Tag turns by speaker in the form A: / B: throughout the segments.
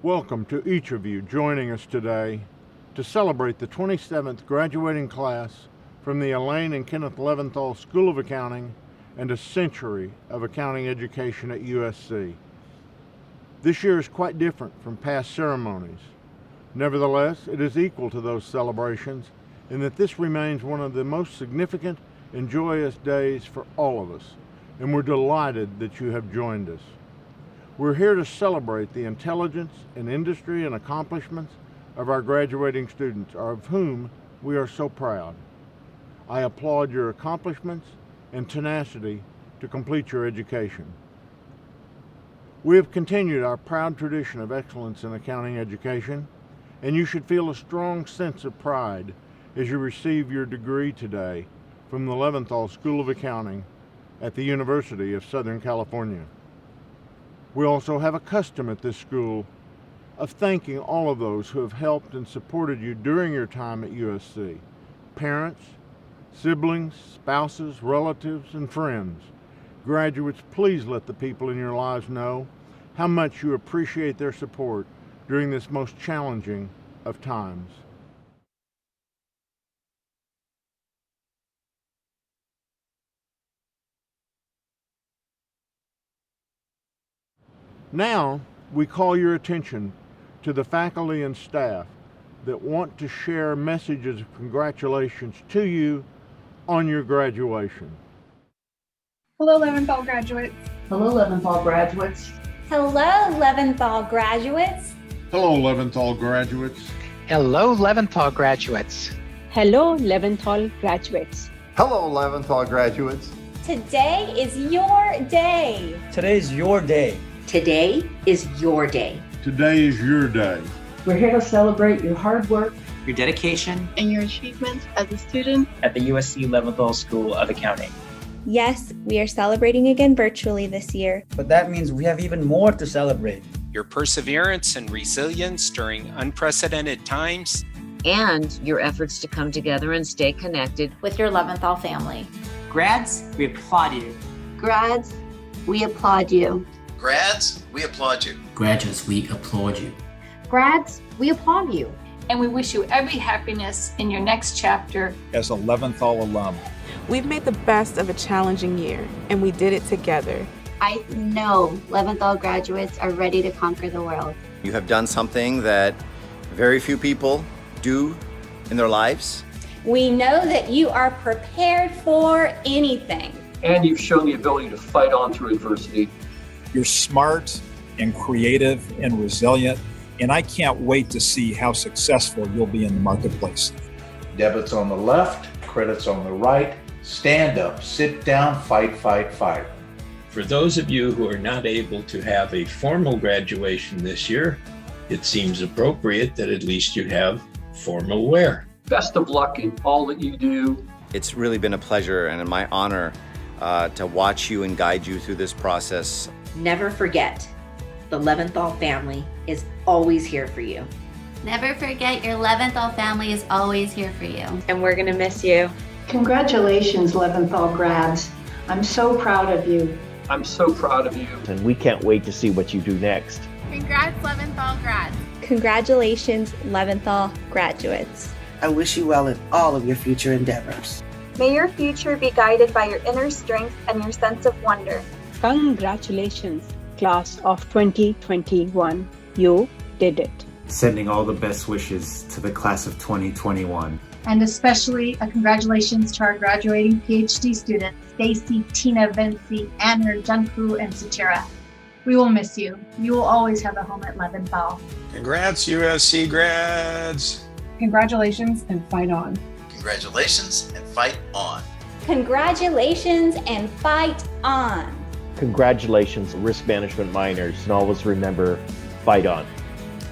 A: Welcome to each of you joining us today to celebrate the 27th graduating class from the Elaine and Kenneth Leventhal School of Accounting and a century of accounting education at USC. This year is quite different from past ceremonies. Nevertheless, it is equal to those celebrations in that this remains one of the most significant and joyous days for all of us, and we're delighted that you have joined us. We're here to celebrate the intelligence and industry and accomplishments of our graduating students, of whom we are so proud. I applaud your accomplishments and tenacity to complete your education. We have continued our proud tradition of excellence in accounting education, and you should feel a strong sense of pride as you receive your degree today from the Leventhal School of Accounting at the University of Southern California. We also have a custom at this school of thanking all of those who have helped and supported you during your time at USC. Parents, siblings, spouses, relatives, and friends. Graduates, please let the people in your lives know how much you appreciate their support during this most challenging of times. Now, we call your attention to the faculty and staff that want to share messages of congratulations to you on your graduation.
B: Hello, Leventhal graduates.
C: Hello, Leventhal graduates.
D: Hello, Leventhal graduates.
A: Hello, Leventhal graduates.
E: Hello, Leventhal graduates.
F: Hello, Leventhal graduates.
G: Hello, Leventhal graduates.
D: Today is your day.
H: Today's your day.
I: Today is your day.
A: Today is your day.
C: We're here to celebrate your hard work,
H: Your dedication
B: And your achievements as a student
H: at the USC Leventhal School of Accounting.
J: Yes, we are celebrating again virtually this year.
H: But that means we have even more to celebrate.
E: Your perseverance and resilience during unprecedented times.
I: And your efforts to come together and stay connected
D: With your Leventhal family.
H: Grads, we applaud you.
B: grads, we applaud you.
K: Grads, we applaud you.
L: Graduates, we applaud you.
I: Grads, we applaud you.
B: And we wish you every happiness in your next chapter.
M: As a Leventhal alum,
F: We've made the best of a challenging year, and we did it together.
B: I know Leventhal graduates are ready to conquer the world.
K: You have done something that very few people do in their lives.
D: We know that you are prepared for anything.
N: And you've shown the ability to fight on through adversity.
M: you're smart and creative and resilient, and I can't wait to see how successful you'll be in the marketplace.
O: Debits on the left, credits on the right. Stand up, sit down, fight, fight, fight.
P: For those of you who are not able to have a formal graduation this year, it seems appropriate that at least you have formal wear.
N: Best of luck in all that you do.
K: It's really been a pleasure and my honor to watch you and guide you through this process.
I: Never forget, the Leventhal family is always here for you.
D: Never forget your Leventhal family is always here for you.
F: And we're going to miss you.
C: Congratulations, Leventhal grads. I'm so proud of you.
N: I'm so proud of you.
Q: And we can't wait to see what you do next.
B: Congrats, Leventhal grads.
J: Congratulations, Leventhal graduates.
R: I wish you well in all of your future endeavors.
B: May your future be guided by your inner strength and your sense of wonder.
F: Congratulations, class of 2021. You did it.
L: Sending all the best wishes to the class of 2021.
B: And especially a congratulations to our graduating PhD students, Stacy, Tina, Vinci, Anner, Junku, and Sachira. We will miss you. You will always have a home at Leventhal.
P: Congrats, USC grads.
B: Congratulations and fight on.
K: Congratulations and fight on.
D: Congratulations and fight on.
Q: Congratulations, risk management minors, and always remember, fight on.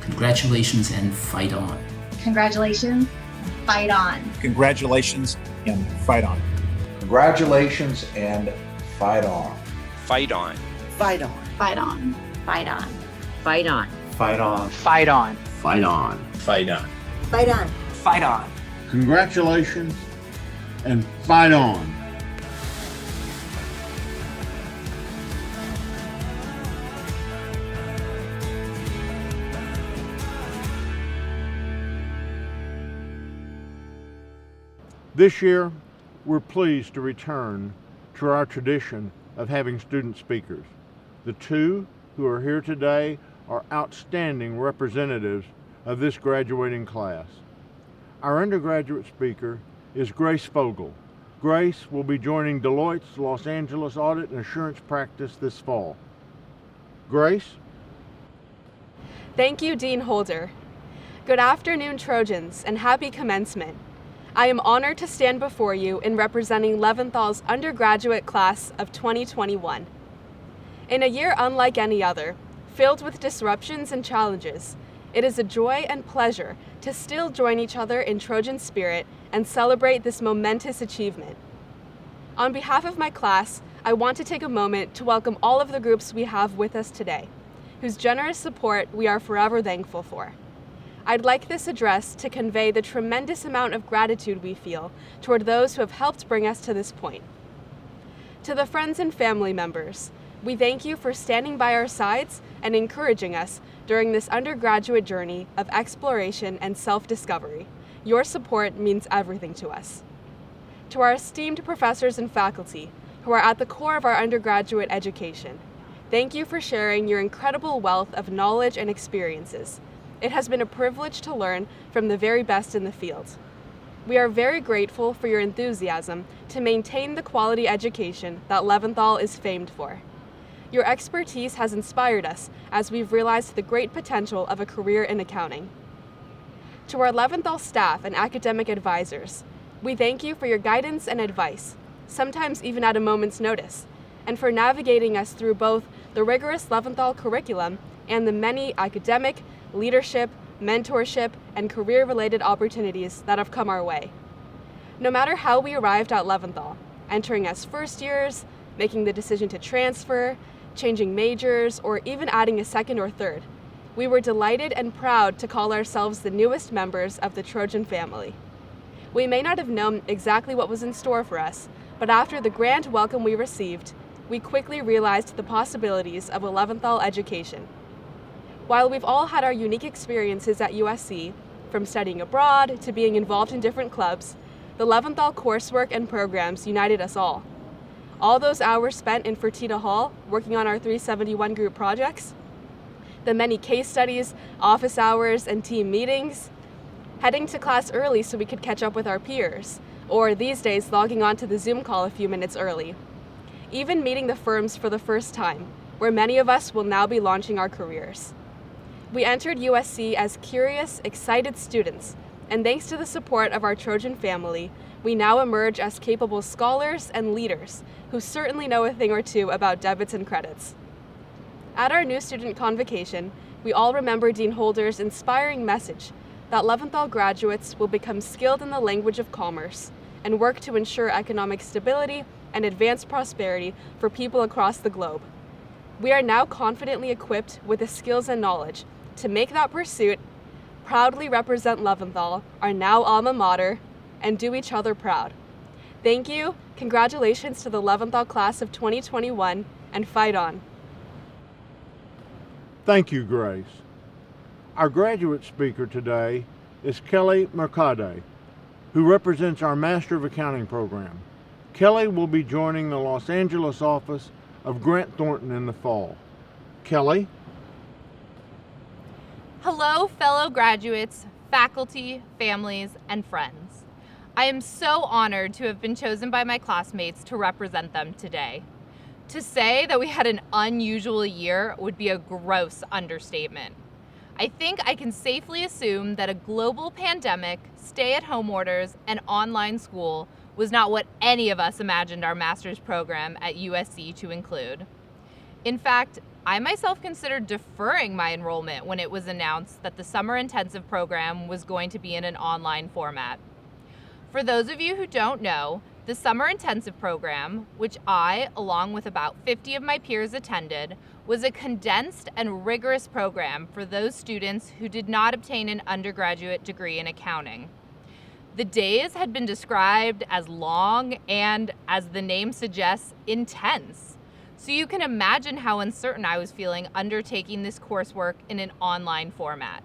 L: Congratulations and fight on.
B: Congratulations, fight on.
M: Congratulations and fight on.
O: Congratulations and fight on.
E: Fight on.
R: Fight on.
B: Fight on.
D: Fight on.
I: Fight on.
L: Fight on.
E: Fight on.
L: Fight on.
P: Fight on.
R: Fight on.
H: Fight on.
A: Congratulations and fight on. This year, we're pleased to return to our tradition of having student speakers. The two who are here today are outstanding representatives of this graduating class. Our undergraduate speaker is Grace Fogel. Grace will be joining Deloitte's Los Angeles Audit and Assurance practice this fall. Grace?
F: Thank you, Dean Holder. Good afternoon, Trojans, and happy commencement. I am honored to stand before you in representing Leventhal's undergraduate class of 2021. In a year unlike any other, filled with disruptions and challenges, it is a joy and pleasure to still join each other in Trojan spirit and celebrate this momentous achievement. On behalf of my class, I want to take a moment to welcome all of the groups we have with us today, whose generous support we are forever thankful for. I'd like this address to convey the tremendous amount of gratitude we feel toward those who have helped bring us to this point. To the friends and family members, we thank you for standing by our sides and encouraging us during this undergraduate journey of exploration and self-discovery. Your support means everything to us. To our esteemed professors and faculty, who are at the core of our undergraduate education, thank you for sharing your incredible wealth of knowledge and experiences. It has been a privilege to learn from the very best in the field. We are very grateful for your enthusiasm to maintain the quality education that Leventhal is famed for. Your expertise has inspired us as we've realized the great potential of a career in accounting. To our Leventhal staff and academic advisors, we thank you for your guidance and advice, sometimes even at a moment's notice, and for navigating us through both the rigorous Leventhal curriculum and the many academic, leadership, mentorship, and career-related opportunities that have come our way. No matter how we arrived at Leventhal, entering as first years, making the decision to transfer, changing majors, or even adding a second or third, we were delighted and proud to call ourselves the newest members of the Trojan family. We may not have known exactly what was in store for us, but after the grand welcome we received, we quickly realized the possibilities of a Leventhal education. While we've all had our unique experiences at USC, from studying abroad to being involved in different clubs, the Leventhal coursework and programs united us all. All those hours spent in Fertitta Hall working on our 371 group projects, the many case studies, office hours, and team meetings, heading to class early so we could catch up with our peers, or these days logging on to the Zoom call a few minutes early. Even meeting the firms for the first time, where many of us will now be launching our careers. We entered USC as curious, excited students, and thanks to the support of our Trojan family, we now emerge as capable scholars and leaders who certainly know a thing or two about debits and credits. At our new student convocation, we all remember Dean Holder's inspiring message that Leventhal graduates will become skilled in the language of commerce and work to ensure economic stability and advance prosperity for people across the globe. We are now confidently equipped with the skills and knowledge to make that pursuit, proudly represent Leventhal, our now alma mater, and do each other proud. Thank you, congratulations to the Leventhal class of 2021, and fight on.
A: Thank you, Grace. Our graduate speaker today is Kelly Mercade, who represents our Master of Accounting program. Kelly will be joining the Los Angeles office of Grant Thornton in the fall. Kelly?
S: Hello, fellow graduates, faculty, families, and friends. I am so honored to have been chosen by my classmates to represent them today. To say that we had an unusual year would be a gross understatement. I think I can safely assume that a global pandemic, stay-at-home orders, and online school was not what any of us imagined our master's program at USC to include. In fact, I myself considered deferring my enrollment when it was announced that the summer intensive program was going to be in an online format. For those of you who don't know, the summer intensive program, which I, along with about 50 of my peers attended, was a condensed and rigorous program for those students who did not obtain an undergraduate degree in accounting. The days had been described as long and, as the name suggests, intense. So you can imagine how uncertain I was feeling undertaking this coursework in an online format.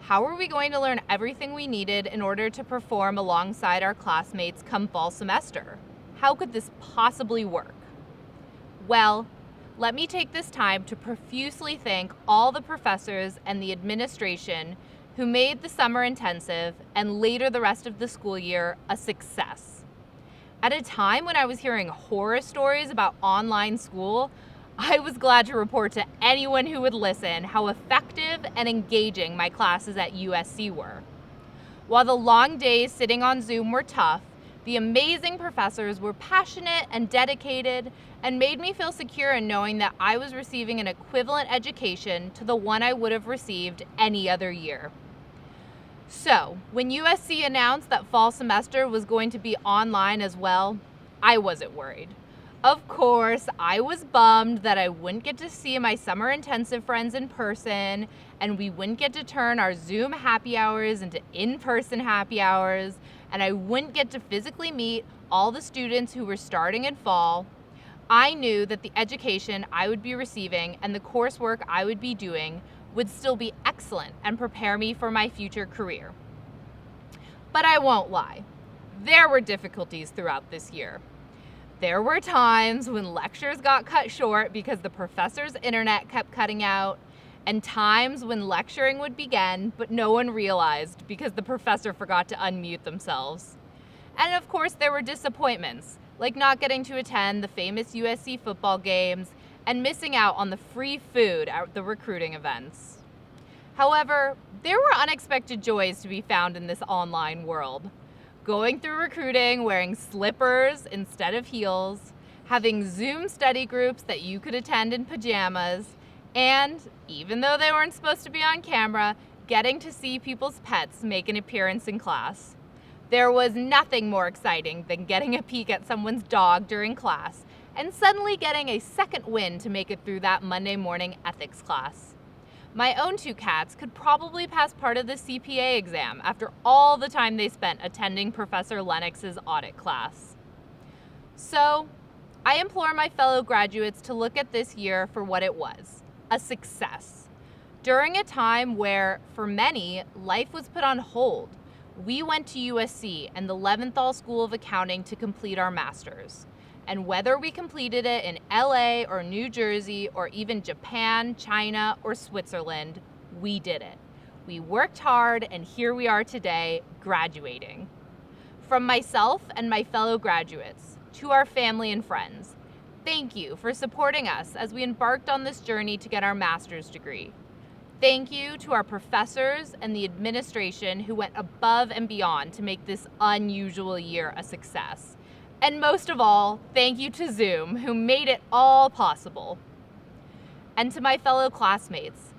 S: How were we going to learn everything we needed in order to perform alongside our classmates come fall semester? How could this possibly work? Well, let me take this time to profusely thank all the professors and the administration who made the summer intensive and later the rest of the school year a success. At a time when I was hearing horror stories about online school, I was glad to report to anyone who would listen how effective and engaging my classes at USC were. While the long days sitting on Zoom were tough, the amazing professors were passionate and dedicated and made me feel secure in knowing that I was receiving an equivalent education to the one I would have received any other year. So, when USC announced that fall semester was going to be online as well, I wasn't worried. Of course, I was bummed that I wouldn't get to see my summer intensive friends in person, and we wouldn't get to turn our Zoom happy hours into in-person happy hours, and I wouldn't get to physically meet all the students who were starting in fall. I knew that the education I would be receiving and the coursework I would be doing would still be excellent and prepare me for my future career. But I won't lie, there were difficulties throughout this year. There were times when lectures got cut short because the professor's internet kept cutting out, and times when lecturing would begin but no one realized because the professor forgot to unmute themselves. And of course there were disappointments, like not getting to attend the famous USC football games and missing out on the free food at the recruiting events. However, there were unexpected joys to be found in this online world. Going through recruiting wearing slippers instead of heels, having Zoom study groups that you could attend in pajamas, and, even though they weren't supposed to be on camera, getting to see people's pets make an appearance in class. There was nothing more exciting than getting a peek at someone's dog during class and suddenly getting a second win to make it through that Monday morning ethics class. My own 2 cats could probably pass part of the CPA exam after all the time they spent attending Professor Lennox's audit class. So, I implore my fellow graduates to look at this year for what it was, a success. During a time where, for many, life was put on hold, we went to USC and the Leventhal School of Accounting to complete our master's. And whether we completed it in LA or New Jersey or even Japan, China, or Switzerland, we did it. We worked hard and here we are today, graduating. From myself and my fellow graduates, to our family and friends, thank you for supporting us as we embarked on this journey to get our master's degree. Thank you to our professors and the administration who went above and beyond to make this unusual year a success. And most of all, thank you to Zoom, who made it all possible. And to my fellow classmates,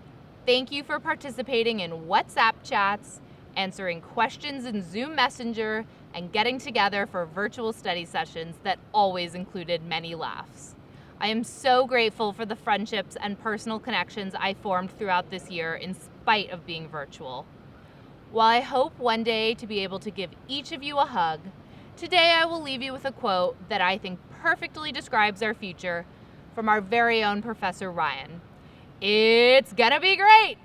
S: thank you for participating in WhatsApp chats, answering questions in Zoom Messenger, and getting together for virtual study sessions that always included many laughs. I am so grateful for the friendships and personal connections I formed throughout this year in spite of being virtual. While I hope one day to be able to give each of you a hug, today I will leave you with a quote that I think perfectly describes our future from our very own Professor Ryan. It's gonna be great!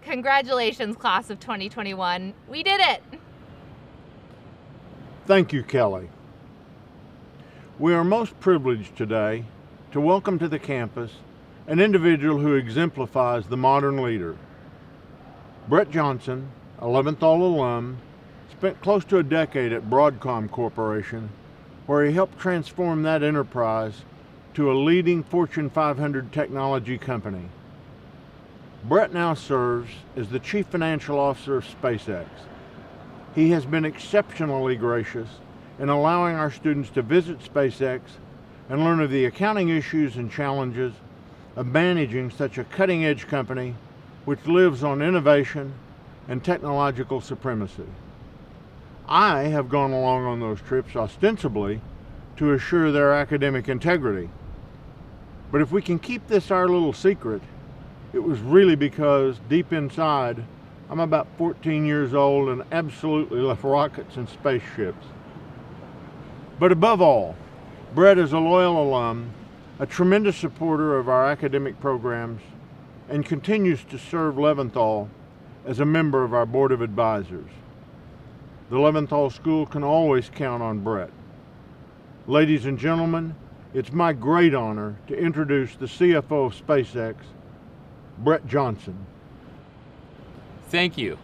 S: Congratulations, class of 2021. We did it!
A: Thank you, Kelly. We are most privileged today to welcome to the campus an individual who exemplifies the modern leader. Brett Johnson, a Leventhal alum, spent close to a decade at Broadcom Corporation, where he helped transform that enterprise to a leading Fortune 500 technology company. Brett now serves as the Chief Financial Officer of SpaceX. He has been exceptionally gracious in allowing our students to visit SpaceX and learn of the accounting issues and challenges of managing such a cutting-edge company which lives on innovation and technological supremacy. I have gone along on those trips ostensibly to assure their academic integrity. But if we can keep this our little secret, it was really because deep inside, I'm about 14 years old and absolutely love rockets and spaceships. But above all, Brett is a loyal alum, a tremendous supporter of our academic programs, and continues to serve Leventhal as a member of our Board of Advisors. The Leventhal School can always count on Brett. Ladies and gentlemen, it's my great honor to introduce the CFO of SpaceX, Brett Johnson.
T: Thank you.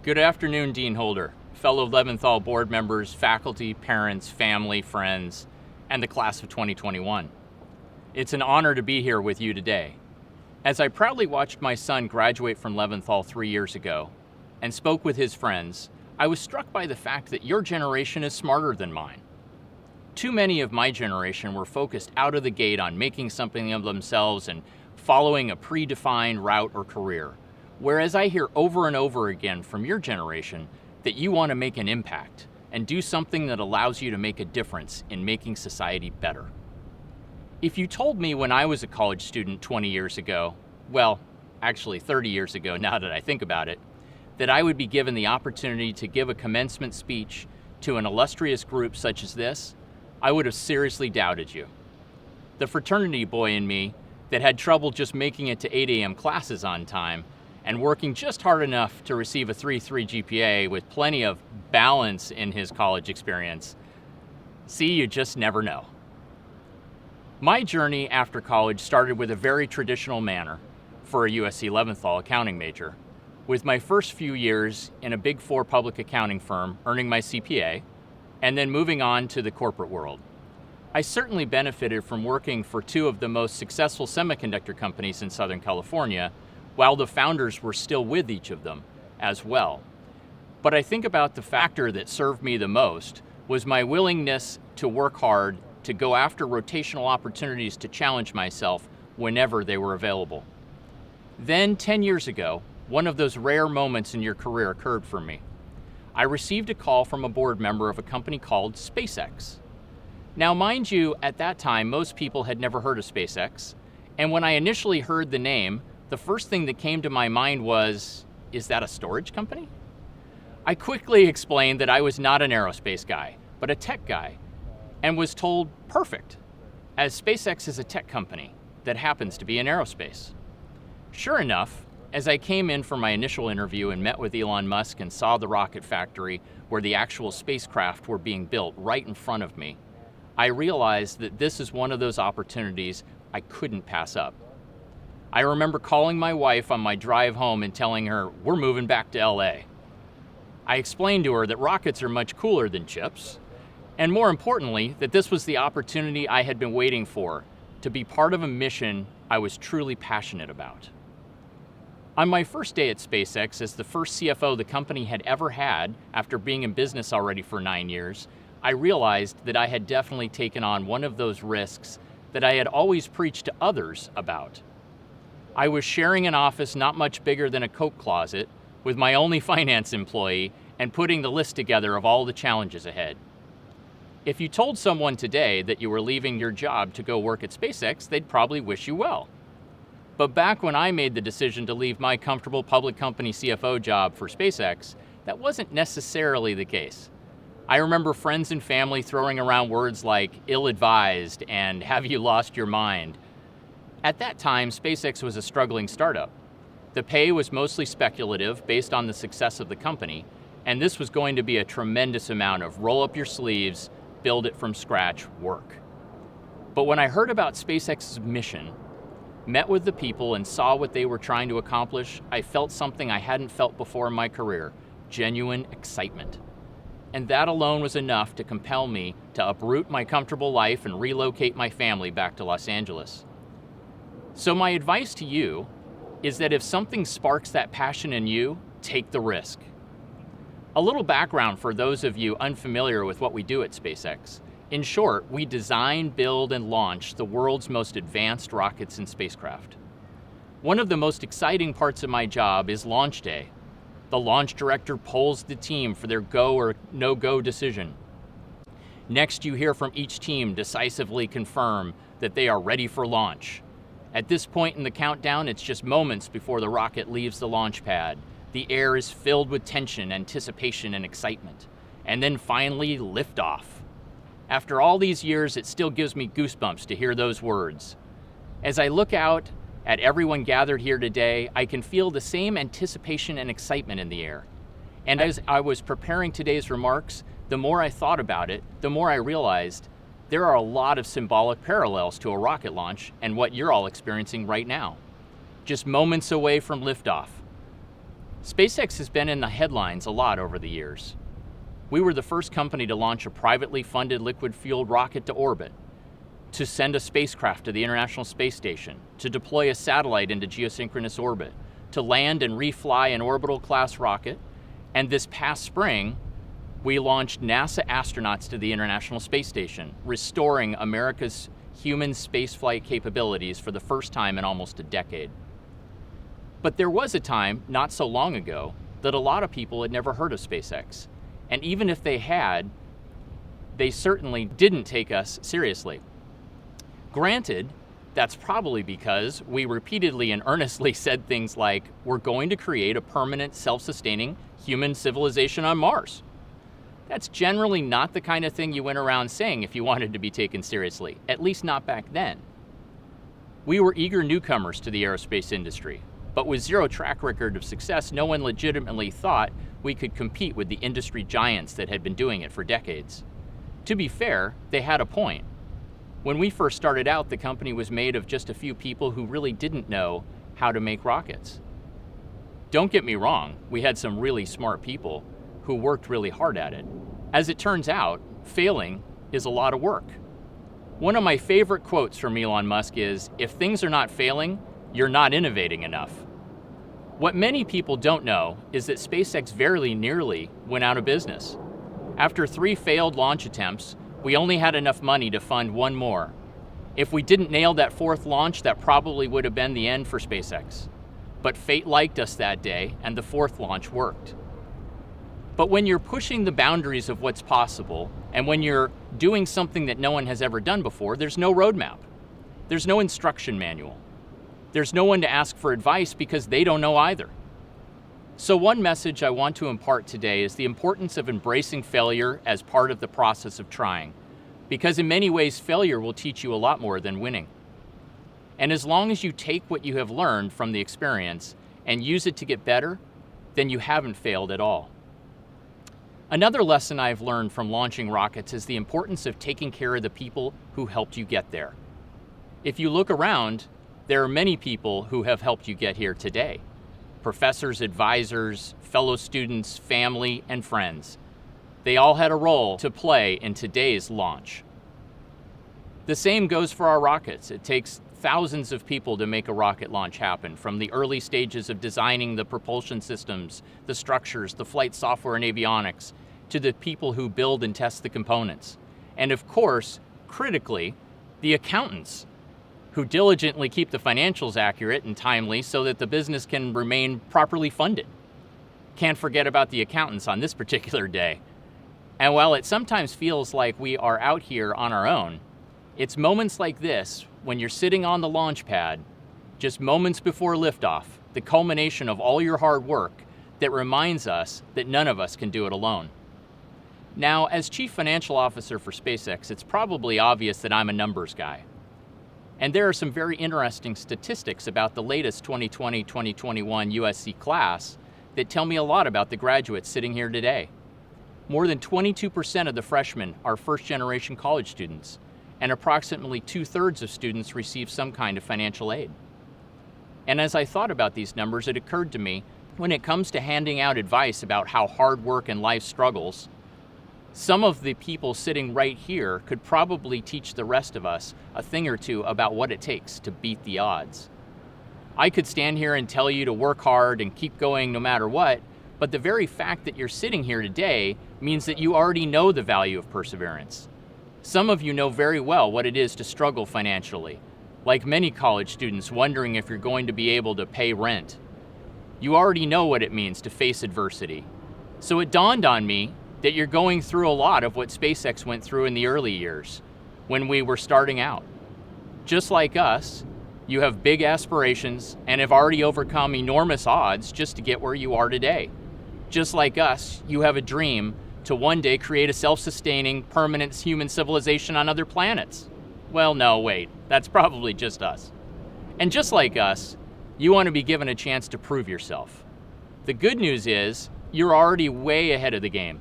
T: Good afternoon, Dean Holder, fellow Leventhal board members, faculty, parents, family, friends, and the class of 2021. It's an honor to be here with you today. As I proudly watched my son graduate from Leventhal 3 years ago and spoke with his friends, I was struck by the fact that your generation is smarter than mine. Too many of my generation were focused out of the gate on making something of themselves and following a predefined route or career, whereas I hear over and over again from your generation that you want to make an impact and do something that allows you to make a difference in making society better. If you told me when I was a college student 20 years ago, well, actually 30 years ago now that I think about it, that I would be given the opportunity to give a commencement speech to an illustrious group such as this, I would have seriously doubted you. The fraternity boy in me that had trouble just making it to 8 a.m. classes on time and working just hard enough to receive a 3.3 GPA with plenty of balance in his college experience. See, you just never know. My journey after college started with a very traditional manner for a USC Leventhal accounting major, with my first few years in a Big Four public accounting firm earning my CPA, and then moving on to the corporate world. I certainly benefited from working for two of the most successful semiconductor companies in Southern California, while the founders were still with each of them as well. But I think about the factor that served me the most was my willingness to work hard, to go after rotational opportunities to challenge myself whenever they were available. Then 10 years ago, one of those rare moments in your career occurred for me. I received a call from a board member of a company called SpaceX. Now, mind you, at that time, most people had never heard of SpaceX, and when I initially heard the name, the first thing that came to my mind was, is that a storage company? I quickly explained that I was not an aerospace guy, but a tech guy, and was told, perfect, as SpaceX is a tech company that happens to be in aerospace. Sure enough, as I came in for my initial interview and met with Elon Musk and saw the rocket factory where the actual spacecraft were being built right in front of me, I realized that this is one of those opportunities I couldn't pass up. I remember calling my wife on my drive home and telling her, we're moving back to LA. I explained to her that rockets are much cooler than chips, and more importantly, that this was the opportunity I had been waiting for, to be part of a mission I was truly passionate about. On my first day at SpaceX as the first CFO the company had ever had after being in business already for 9 years, I realized that I had definitely taken on one of those risks that I had always preached to others about. I was sharing an office not much bigger than a Coke closet with my only finance employee and putting the list together of all the challenges ahead. If you told someone today that you were leaving your job to go work at SpaceX, they'd probably wish you well. But back when I made the decision to leave my comfortable public company CFO job for SpaceX, that wasn't necessarily the case. I remember friends and family throwing around words like ill-advised and have you lost your mind. At that time, SpaceX was a struggling startup. The pay was mostly speculative based on the success of the company, and this was going to be a tremendous amount of roll up your sleeves, build it from scratch work. But when I heard about SpaceX's mission, met with the people and saw what they were trying to accomplish, I felt something I hadn't felt before in my career, genuine excitement. And that alone was enough to compel me to uproot my comfortable life and relocate my family back to Los Angeles. So my advice to you is that if something sparks that passion in you, take the risk. A little background for those of you unfamiliar with what we do at SpaceX. In short, we design, build, and launch the world's most advanced rockets and spacecraft. One of the most exciting parts of my job is launch day. The launch director polls the team for their go or no-go decision. Next, you hear from each team decisively confirm that they are ready for launch. At this point in the countdown, it's just moments before the rocket leaves the launch pad. The air is filled with tension, anticipation, and excitement. And then finally, liftoff. After all these years, it still gives me goosebumps to hear those words. As I look out At everyone gathered here today, I can feel the same anticipation and excitement in the air. And as I was preparing today's remarks, the more I thought about it, the more I realized there are a lot of symbolic parallels to a rocket launch and what you're all experiencing right now. Just moments away from liftoff. SpaceX has been in the headlines a lot over the years. We were the first company to launch a privately funded liquid-fueled rocket to orbit, to send a spacecraft to the International Space Station, to deploy a satellite into geosynchronous orbit, to land and refly an orbital-class rocket, and this past spring, we launched NASA astronauts to the International Space Station, restoring America's human spaceflight capabilities for the first time in almost a decade. But there was a time, not so long ago, that a lot of people had never heard of SpaceX. And even if they had, they certainly didn't take us seriously. Granted, that's probably because we repeatedly and earnestly said things like, we're going to create a permanent, self-sustaining human civilization on Mars. That's generally not the kind of thing you went around saying if you wanted to be taken seriously, at least not back then. We were eager newcomers to the aerospace industry, but with zero track record of success, no one legitimately thought we could compete with the industry giants that had been doing it for decades. To be fair, they had a point. When we first started out, the company was made of just a few people who really didn't know how to make rockets. Don't get me wrong, we had some really smart people who worked really hard at it. As it turns out, failing is a lot of work. One of my favorite quotes from Elon Musk is, "If things are not failing, you're not innovating enough." What many people don't know is that SpaceX very nearly went out of business. After 3 failed launch attempts, we only had enough money to fund one more. If we didn't nail that 4th launch, that probably would have been the end for SpaceX. But fate liked us that day, and the 4th launch worked. But when you're pushing the boundaries of what's possible, and when you're doing something that no one has ever done before, there's no roadmap. There's no instruction manual. There's no one to ask for advice because they don't know either. So one message I want to impart today is the importance of embracing failure as part of the process of trying, because in many ways failure will teach you a lot more than winning. And as long as you take what you have learned from the experience and use it to get better, then you haven't failed at all. Another lesson I've learned from launching rockets is the importance of taking care of the people who helped you get there. If you look around, there are many people who have helped you get here today. Professors, advisors, fellow students, family, and friends. They all had a role to play in today's launch. The same goes for our rockets. It takes thousands of people to make a rocket launch happen, from the early stages of designing the propulsion systems, the structures, the flight software and avionics, to the people who build and test the components. And of course, critically, the accountants who diligently keep the financials accurate and timely so that the business can remain properly funded. Can't forget about the accountants on this particular day. And while it sometimes feels like we are out here on our own, it's moments like this, when you're sitting on the launch pad, just moments before liftoff, the culmination of all your hard work, that reminds us that none of us can do it alone. Now, as Chief Financial Officer for SpaceX, it's probably obvious that I'm a numbers guy. And there are some very interesting statistics about the latest 2020-2021 USC class that tell me a lot about the graduates sitting here today. More than 22% of the freshmen are first-generation college students, and approximately 2/3 of students receive some kind of financial aid. And as I thought about these numbers, it occurred to me, when it comes to handing out advice about how hard work and life struggles, some of the people sitting right here could probably teach the rest of us a thing or two about what it takes to beat the odds. I could stand here and tell you to work hard and keep going no matter what, but the very fact that you're sitting here today means that you already know the value of perseverance. Some of you know very well what it is to struggle financially, like many college students wondering if you're going to be able to pay rent. You already know what it means to face adversity. So it dawned on me that you're going through a lot of what SpaceX went through in the early years, when we were starting out. Just like us, you have big aspirations and have already overcome enormous odds just to get where you are today. Just like us, you have a dream to one day create a self-sustaining, permanent human civilization on other planets. Well, no, wait, that's probably just us. And just like us, you want to be given a chance to prove yourself. The good news is you're already way ahead of the game.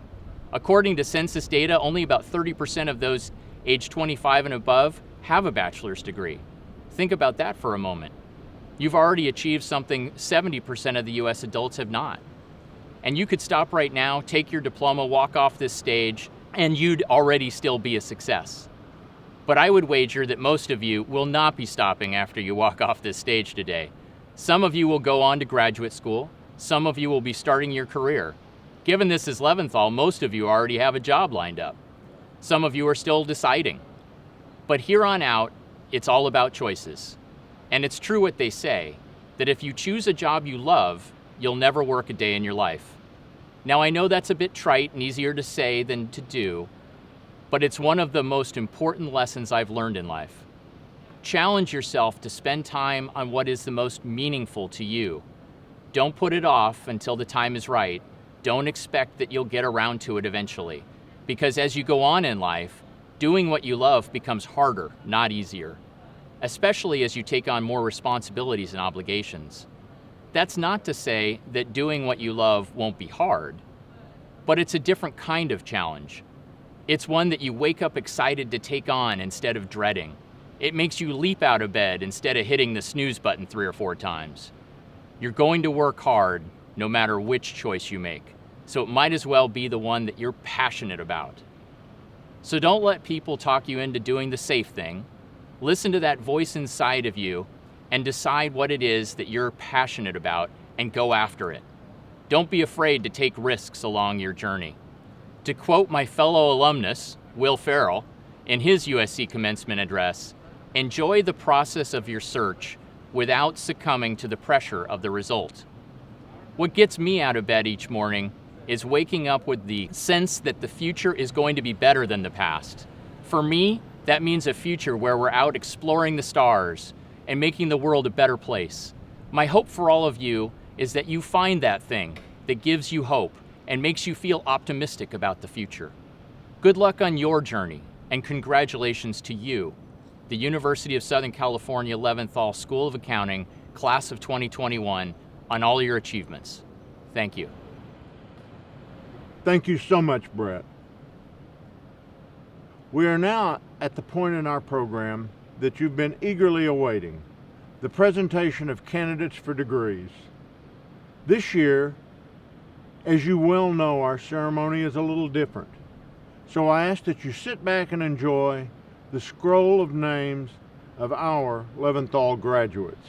T: According to census data, only about 30% of those age 25 and above have a bachelor's degree. Think about that for a moment. You've already achieved something 70% of the US adults have not. And you could stop right now, take your diploma, walk off this stage, and you'd already still be a success. But I would wager that most of you will not be stopping after you walk off this stage today. Some of you will go on to graduate school. Some of you will be starting your career. Given this is Leventhal, most of you already have a job lined up. Some of you are still deciding. But here on out, it's all about choices. And it's true what they say, that if you choose a job you love, you'll never work a day in your life. Now I know that's a bit trite and easier to say than to do, but it's one of the most important lessons I've learned in life. Challenge yourself to spend time on what is the most meaningful to you. Don't put it off until the time is right. Don't expect that you'll get around to it eventually, because as you go on in life, doing what you love becomes harder, not easier, especially as you take on more responsibilities and obligations. That's not to say that doing what you love won't be hard, but it's a different kind of challenge. It's one that you wake up excited to take on instead of dreading. It makes you leap out of bed instead of hitting the snooze button 3 or 4 times. You're going to work hard no matter which choice you make, so it might as well be the one that you're passionate about. So don't let people talk you into doing the safe thing. Listen to that voice inside of you and decide what it is that you're passionate about and go after it. Don't be afraid to take risks along your journey. To quote my fellow alumnus, Will Farrell, in his USC commencement address, enjoy the process of your search without succumbing to the pressure of the result. What gets me out of bed each morning is waking up with the sense that the future is going to be better than the past. For me, that means a future where we're out exploring the stars and making the world a better place. My hope for all of you is that you find that thing that gives you hope and makes you feel optimistic about the future. Good luck on your journey, and congratulations to you, the University of Southern California Leventhal School of Accounting, Class of 2021, on all your achievements. Thank you.
A: Thank you so much, Brett. We are now at the point in our program that you've been eagerly awaiting, the presentation of candidates for degrees. This year, as you well know, our ceremony is a little different. So I ask that you sit back and enjoy the scroll of names of our Leventhal graduates.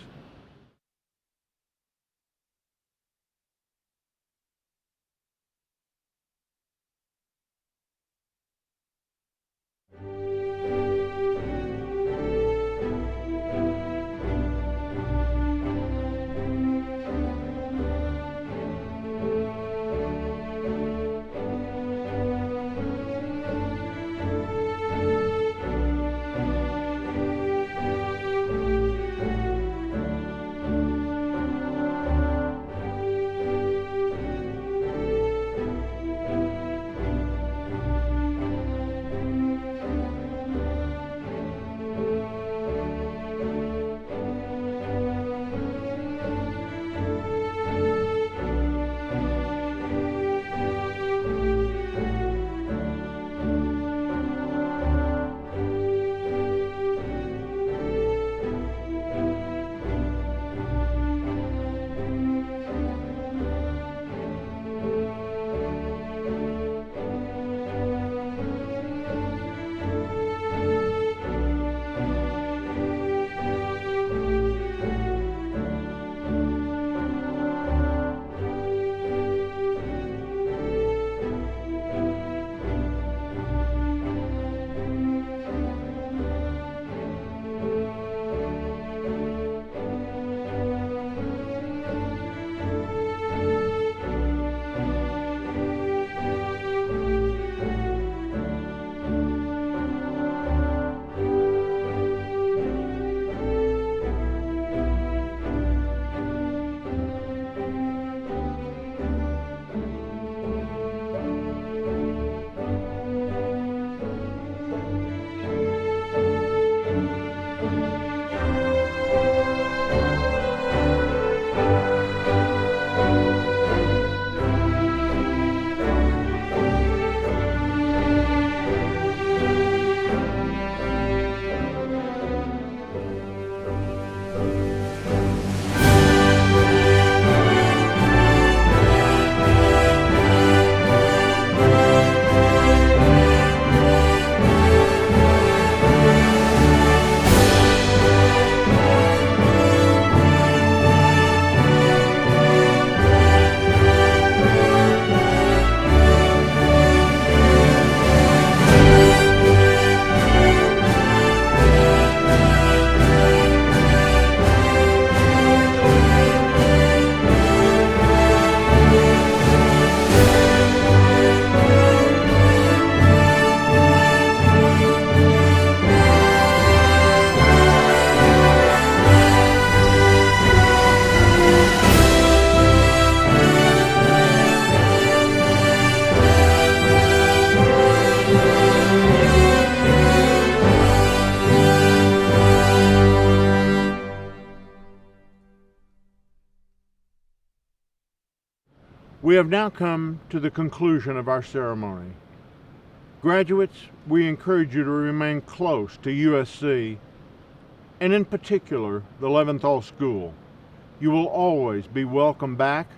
A: We have now come to the conclusion of our ceremony. Graduates, we encourage you to remain close to USC, and in particular, the Leventhal School. You will always be welcome back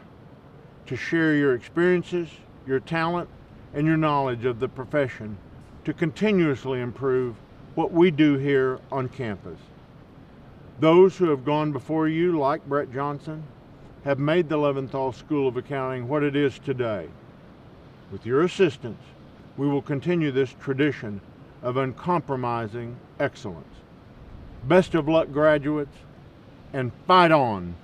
A: to share your experiences, your talent, and your knowledge of the profession to continuously improve what we do here on campus. Those who have gone before you, like Brett Johnson, have made the Leventhal School of Accounting what it is today. With your assistance, we will continue this tradition of uncompromising excellence. Best of luck, graduates, and fight on!